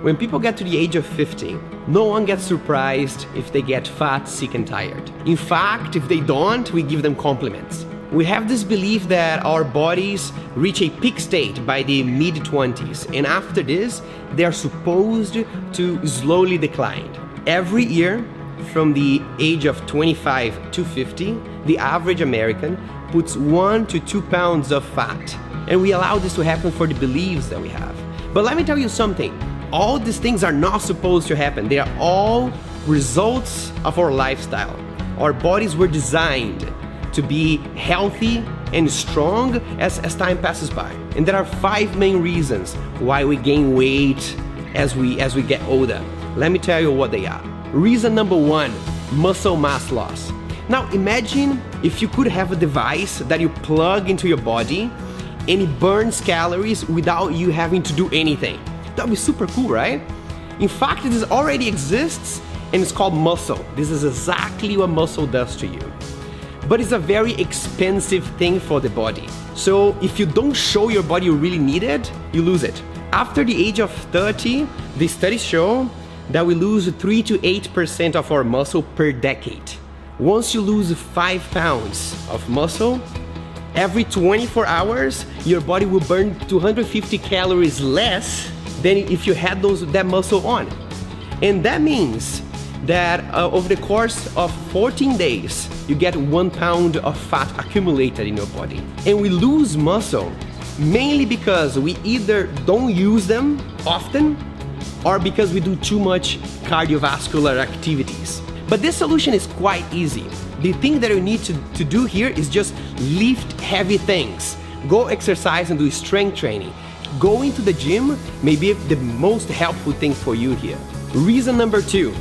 When people get to the age of 50, no one gets surprised if they get fat, sick, and tired. In fact, if they don't, we give them compliments. We have this belief that our bodies reach a peak state by the mid-20s, and after this, they are supposed to slowly decline. Every year, from the age of 25 to 50, the average American puts 1 to 2 pounds of fat. And we allow this to happen for the beliefs that we have. But let me tell you something. All these things are not supposed to happen. They are all results of our lifestyle. Our bodies were designed to be healthy and strong as time passes by. And there are 5 main reasons why we gain weight as we get older. Let me tell you what they are. Reason number 1, muscle mass loss. Now imagine if you could have a device that you plug into your body and it burns calories without you having to do anything. That would be super cool, right? In fact, this already exists and it's called muscle. This is exactly what muscle does to you. But it's a very expensive thing for the body. So if you don't show your body you really need it, you lose it. After the age of 30, the studies show that we lose 3 to 8% of our muscle per decade. Once you lose 5 pounds of muscle, every 24 hours, your body will burn 250 calories less than if you had that muscle on. And that means that over the course of 14 days, you get 1 pound of fat accumulated in your body. And we lose muscle mainly because we either don't use them often or because we do too much cardiovascular activities. But this solution is quite easy. The thing that you need to do here is just lift heavy things. Go exercise and do strength training. Going to the gym may be the most helpful thing for you here. Reason number 2,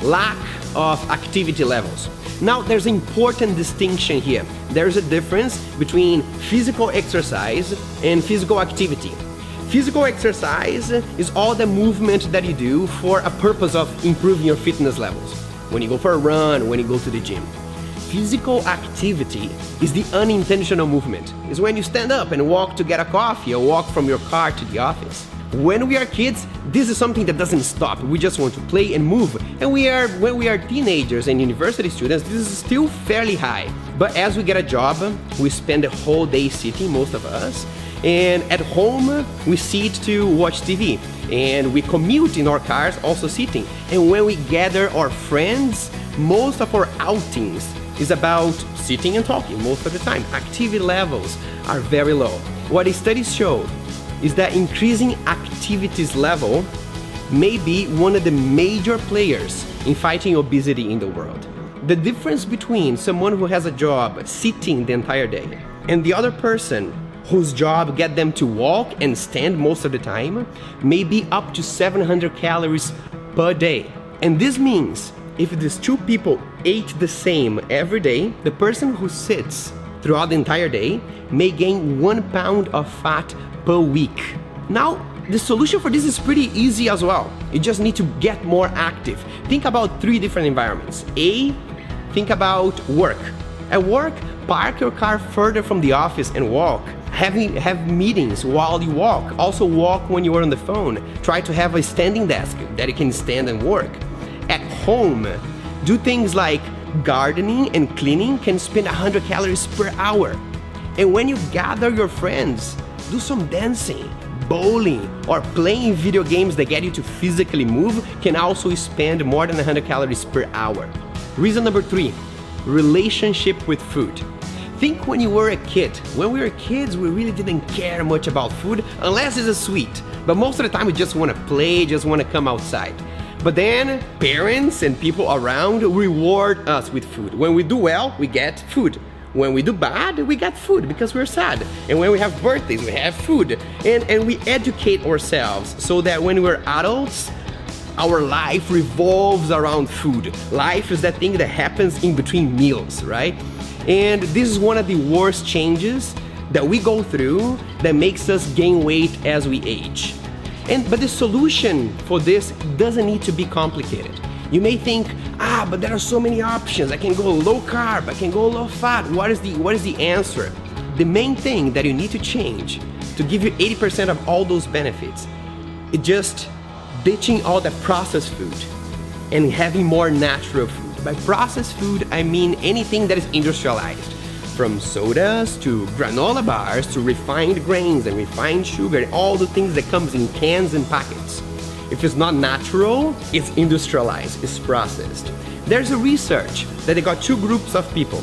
lack of activity levels. Now there's an important distinction here. There's a difference between physical exercise and physical activity. Physical exercise is all the movement that you do for a purpose of improving your fitness levels. When you go for a run, when you go to the gym. Physical activity is the unintentional movement. It's when you stand up and walk to get a coffee or walk from your car to the office. When we are kids, this is something that doesn't stop. We just want to play and move. And when we are teenagers and university students, this is still fairly high. But as we get a job, we spend the whole day sitting, most of us. And at home, we sit to watch TV. And we commute in our cars, also sitting. And when we gather our friends, most of our outings is about sitting and talking most of the time. Activity levels are very low. What the studies show is that increasing activities level may be one of the major players in fighting obesity in the world. The difference between someone who has a job sitting the entire day and the other person whose job get them to walk and stand most of the time may be up to 700 calories per day. And this means if these 2 people ate the same every day, the person who sits throughout the entire day may gain 1 pound of fat per week. Now, the solution for this is pretty easy as well. You just need to get more active. Think about 3 different environments. A, think about work. At work, park your car further from the office and walk. Have meetings while you walk. Also walk when you are on the phone. Try to have a standing desk that you can stand and work. At home, do things like gardening and cleaning can spend 100 calories per hour. And when you gather your friends, do some dancing, bowling, or playing video games that get you to physically move can also spend more than 100 calories per hour. Reason number 3, relationship with food. Think when you were a kid. When we were kids, we really didn't care much about food unless it's a sweet. But most of the time we just want to play, just want to come outside. But then parents and people around reward us with food. When we do well, we get food. When we do bad, we get food because we're sad. And when we have birthdays, we have food. And we educate ourselves so that when we're adults, our life revolves around food. Life is that thing that happens in between meals, right? And this is one of the worst changes that we go through that makes us gain weight as we age. But the solution for this doesn't need to be complicated. You may think, but there are so many options. I can go low carb, I can go low fat. What is the answer? The main thing that you need to change to give you 80% of all those benefits is just ditching all the processed food and having more natural food. By processed food, I mean anything that is industrialized, from sodas to granola bars to refined grains and refined sugar, and all the things that comes in cans and packets. If it's not natural, it's industrialized, it's processed. There's a research that they got two groups of people.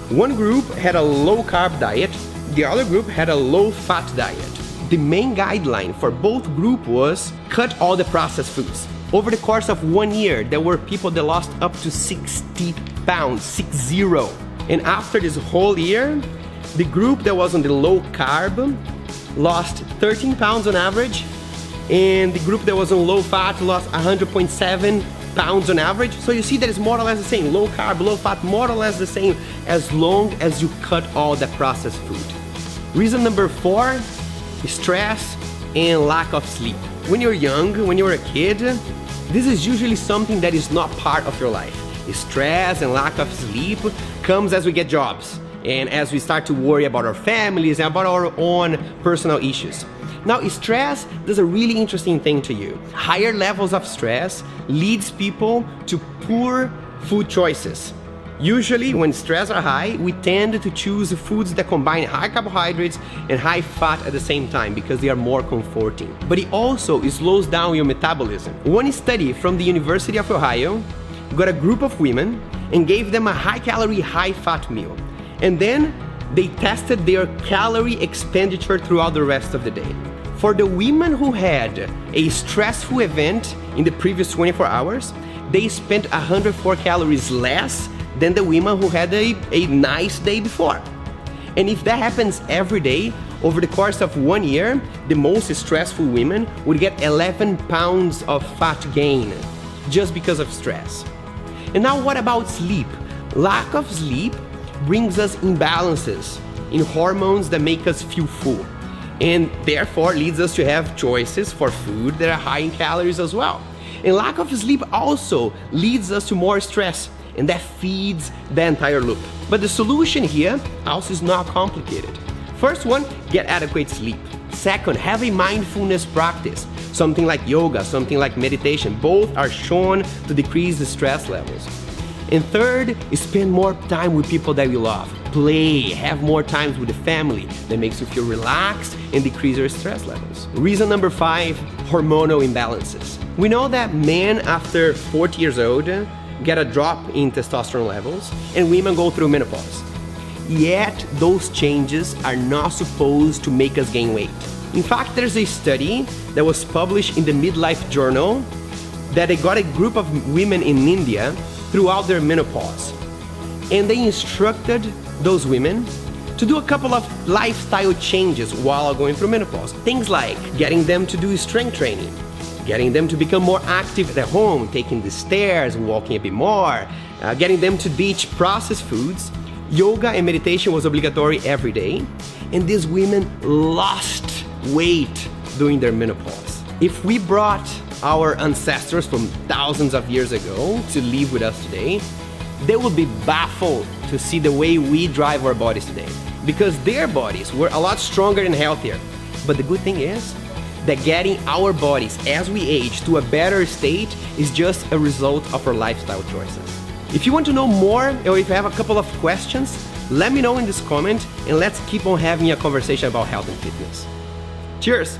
One group had a low-carb diet, the other group had a low-fat diet. The main guideline for both groups was cut all the processed foods. Over the course of 1 year, there were people that lost up to 60 pounds, 60. And after this whole year, the group that was on the low-carb lost 13 pounds on average, and the group that was on low-fat lost 100.7 pounds on average. So you see that it's more or less the same. Low carb, low fat, more or less the same, as long as you cut all the processed food. Reason number 4, stress and lack of sleep. When you're young, when you're a kid, this is usually something that is not part of your life. Stress and lack of sleep comes as we get jobs and as we start to worry about our families and about our own personal issues. Now, stress does a really interesting thing to you. Higher levels of stress leads people to poor food choices. Usually, when stress are high, we tend to choose foods that combine high carbohydrates and high fat at the same time because they are more comforting. But it also slows down your metabolism. One study from the University of Ohio got a group of women and gave them a high-calorie, high-fat meal. And then they tested their calorie expenditure throughout the rest of the day. For the women who had a stressful event in the previous 24 hours, they spent 104 calories less than the women who had a nice day before. And if that happens every day, over the course of 1 year, the most stressful women would get 11 pounds of fat gain just because of stress. And now what about sleep? Lack of sleep brings us imbalances in hormones that make us feel full, and therefore leads us to have choices for food that are high in calories as well. And lack of sleep also leads us to more stress, and that feeds the entire loop. But the solution here also is not complicated. First one, get adequate sleep. Second, have a mindfulness practice, something like yoga, something like meditation. Both are shown to decrease the stress levels. And third, spend more time with people that you love. Play, have more times with the family. That makes you feel relaxed and decrease your stress levels. Reason number 5, hormonal imbalances. We know that men after 40 years old get a drop in testosterone levels, and women go through menopause. Yet, those changes are not supposed to make us gain weight. In fact, there's a study that was published in the Midlife Journal that they got a group of women in India throughout their menopause. And they instructed those women to do a couple of lifestyle changes while going through menopause. Things like getting them to do strength training, getting them to become more active at home, taking the stairs, walking a bit more, getting them to ditch processed foods. Yoga and meditation was obligatory every day, and these women lost weight during their menopause. If we brought our ancestors from thousands of years ago to live with us today, they would be baffled to see the way we drive our bodies today, because their bodies were a lot stronger and healthier. But the good thing is that getting our bodies as we age to a better state is just a result of our lifestyle choices. If you want to know more, or if you have a couple of questions, let me know in this comment, and let's keep on having a conversation about health and fitness. Cheers!